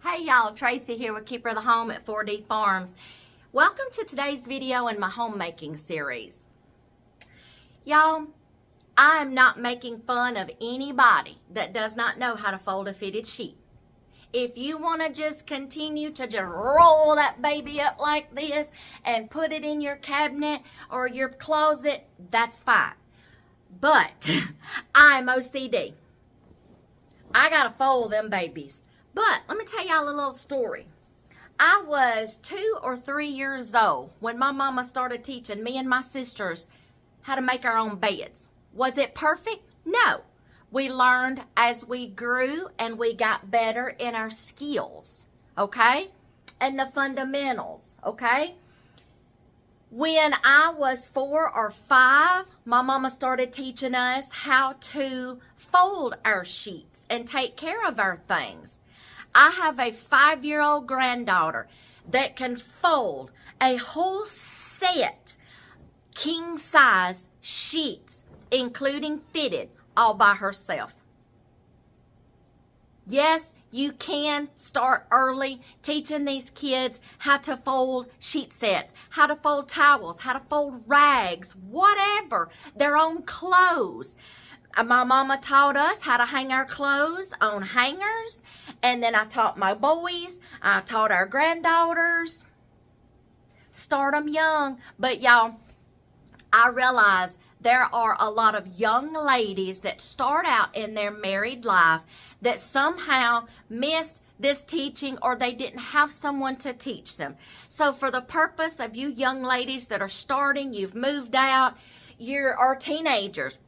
Hey y'all, Tracy here with Keeper of the Home at 4D Farms. Welcome to today's video in my homemaking series. Y'all, I am not making fun of anybody that does not know how to fold a fitted sheet. If you want to just continue to just roll that baby up like this and put it in your cabinet or your closet, that's fine. But I'm OCD. I gotta fold them babies. But let me tell y'all a little story. I was 2 or 3 years old when my mama started teaching me and my sisters how to make our own beds. Was it perfect? No. We learned as we grew and we got better in our skills, okay? And the fundamentals, okay? When I was 4 or 5, my mama started teaching us how to fold our sheets and take care of our things. I have a 5-year-old granddaughter that can fold a whole set, king-size sheets, including fitted, all by herself. Yes, you can start early teaching these kids how to fold sheet sets, how to fold towels, how to fold rags, whatever, their own clothes. My mama taught us how to hang our clothes on hangers, and then I taught my boys, I taught our granddaughters. Start them young. But y'all, I realize there are a lot of young ladies that start out in their married life that somehow missed this teaching or they didn't have someone to teach them. So for the purpose of you young ladies that are starting, you've moved out, you are teenagers,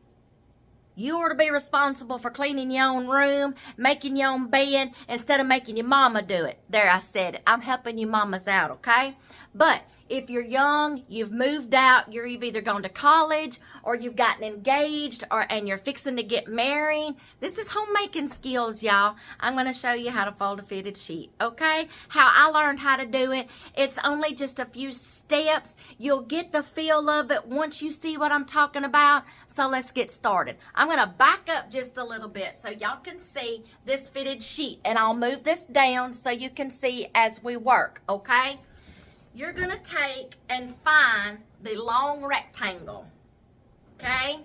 you ought to be responsible for cleaning your own room, making your own bed, instead of making your mama do it. There, I said it. I'm helping you mamas out, okay? But if you're young, you've moved out, you've either gone to college or you've gotten engaged and you're fixing to get married. This is homemaking skills, y'all. I'm going to show you how to fold a fitted sheet, okay? How I learned how to do it. It's only just a few steps. You'll get the feel of it once you see what I'm talking about. So let's get started. I'm going to back up just a little bit so y'all can see this fitted sheet. And I'll move this down so you can see as we work, okay? You're going to take and find the long rectangle, okay?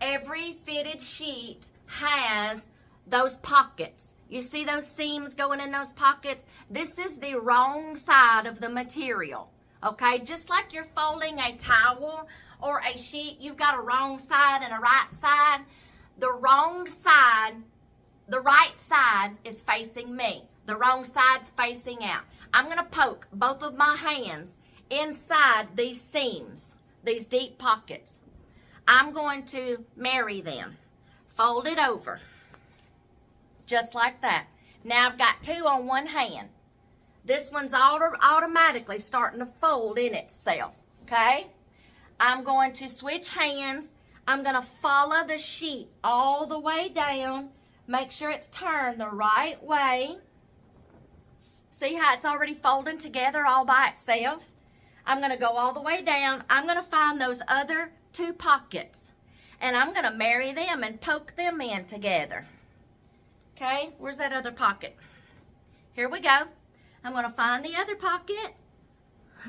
Every fitted sheet has those pockets. You see those seams going in those pockets? This is the wrong side of the material, okay? Just like you're folding a towel or a sheet, you've got a wrong side and a right side. The wrong side, the right side is facing me. The wrong side's facing out. I'm going to poke both of my hands inside these seams, these deep pockets. I'm going to marry them. Fold it over. Just like that. Now I've got 2 on one hand. This one's automatically starting to fold in itself. Okay? I'm going to switch hands. I'm going to follow the sheet all the way down. Make sure it's turned the right way. See how it's already folding together all by itself? I'm going to go all the way down. I'm going to find those other 2 pockets. And I'm going to marry them and poke them in together. Okay, where's that other pocket? Here we go. I'm going to find the other pocket.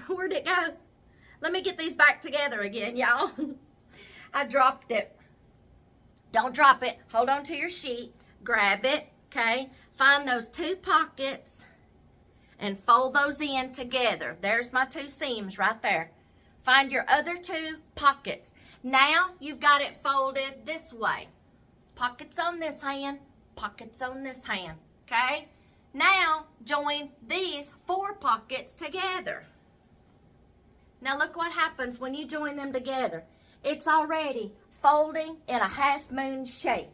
Where'd it go? Let me get these back together again, y'all. I dropped it. Don't drop it. Hold on to your sheet. Grab it, okay? Find those 2 pockets and fold those in together. There's my 2 seams right there. Find your other 2 pockets. Now you've got it folded this way. Pockets on this hand, pockets on this hand, okay? Now join these 4 pockets together. Now look what happens when you join them together. It's already folding in a half moon shape.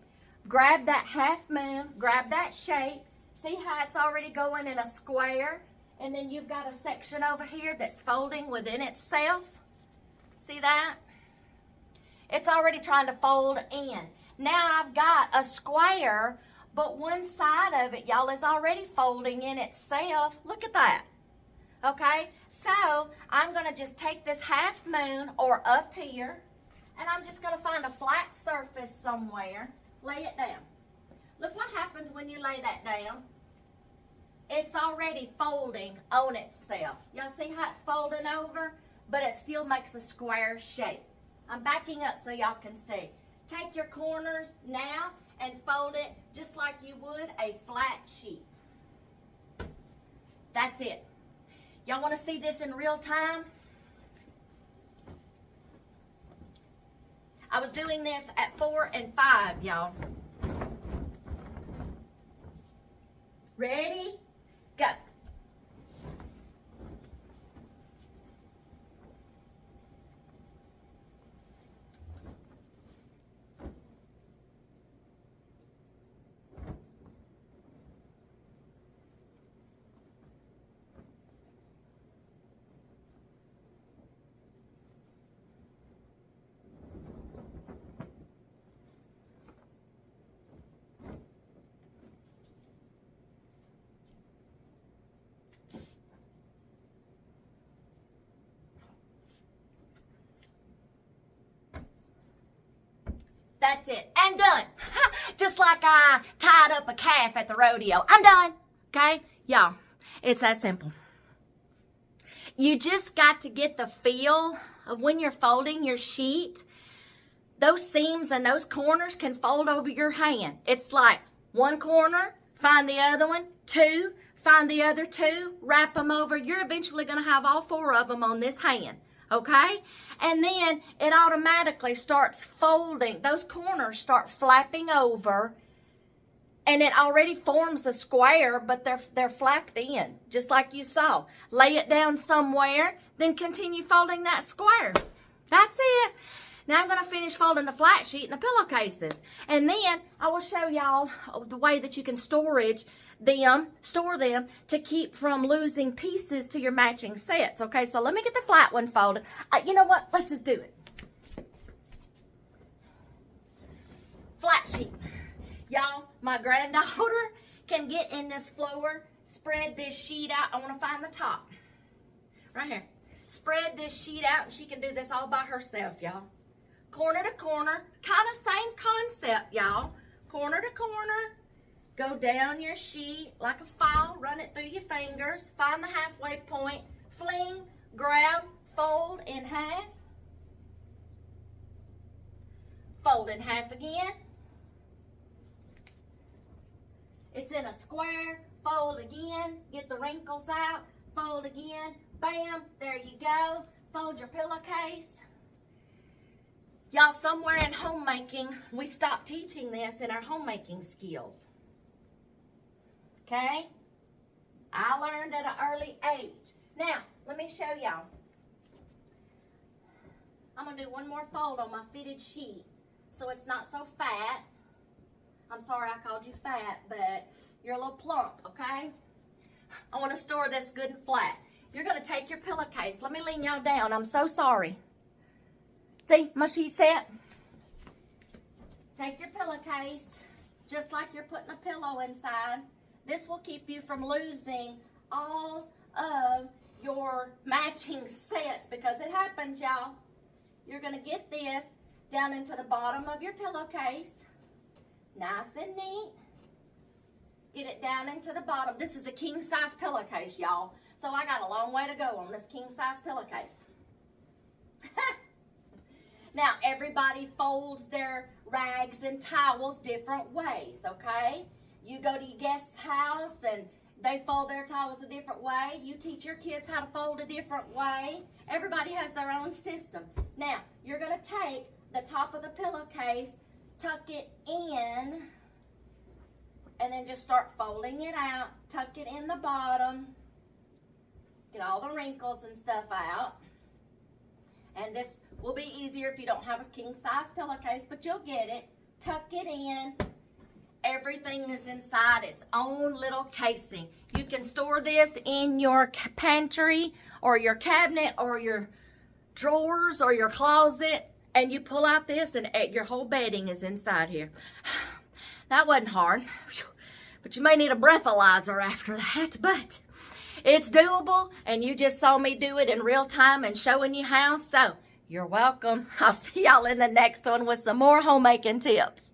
Grab that half moon, grab that shape. See how it's already going in a square? And then you've got a section over here that's folding within itself. See that? It's already trying to fold in. Now I've got a square, but one side of it, y'all, is already folding in itself. Look at that. Okay? So I'm going to just take this half moon or up here, and I'm just going to find a flat surface somewhere. Lay it down. Look what happens when you lay that down. it's already folding on itself. Y'all see how it's folding over? But it still makes a square shape. I'm backing up so y'all can see. Take your corners now and fold it just like you would a flat sheet. That's it. Y'all want to see this in real time? I was doing this at 4 and 5, y'all. Ready? Go. That's it. And done. Just like I tied up a calf at the rodeo. I'm done. Okay? Y'all, it's that simple. You just got to get the feel of when you're folding your sheet. Those seams and those corners can fold over your hand. It's like one corner, find the other one, two, find the other two, wrap them over. You're eventually going to have all 4 of them on this hand. Okay? And then it automatically starts folding. Those corners start flapping over. And it already forms a square, but they're flapped in, just like you saw. Lay it down somewhere, then continue folding that square. That's it. Now I'm going to finish folding the flat sheet and the pillowcases. And then I will show y'all the way that you can store them to keep from losing pieces to your matching sets. Okay, so let me get the flat one folded. You know what? Let's just do it. Flat sheet. Y'all, my granddaughter can get in this floor, spread this sheet out. I want to find the top. Right here. Spread this sheet out, and she can do this all by herself, y'all. Corner to corner. Kind of same concept, y'all. Corner to corner. Go down your sheet like a file, run it through your fingers, find the halfway point, fling, grab, fold in half, fold in half again. It's in a square, fold again, get the wrinkles out, fold again, bam, there you go. Fold your pillowcase. Y'all, somewhere in homemaking, we stopped teaching this in our homemaking skills. Okay? I learned at an early age. Now, let me show y'all. I'm going to do one more fold on my fitted sheet so it's not so fat. I'm sorry I called you fat, but you're a little plump, okay? I want to store this good and flat. You're going to take your pillowcase. Let me lean y'all down. I'm so sorry. See, my sheet set? Take your pillowcase, just like you're putting a pillow inside. This will keep you from losing all of your matching sets because it happens, y'all. You're going to get this down into the bottom of your pillowcase. Nice and neat. Get it down into the bottom. This is a king-size pillowcase, y'all. So I got a long way to go on this king-size pillowcase. Now, everybody folds their rags and towels different ways, okay? You go to your guest's house and they fold their towels a different way. You teach your kids how to fold a different way. Everybody has their own system. Now, you're going to take the top of the pillowcase, tuck it in, and then just start folding it out. Tuck it in the bottom. Get all the wrinkles and stuff out. And this will be easier if you don't have a king-size pillowcase, but you'll get it. Tuck it in. Everything is inside its own little casing. You can store this in your pantry or your cabinet or your drawers or your closet, and you pull out this and your whole bedding is inside here. That wasn't hard, but you may need a breathalyzer after that, but it's doable, and you just saw me do it in real time and showing you how, so you're welcome. I'll see y'all in the next one with some more homemaking tips.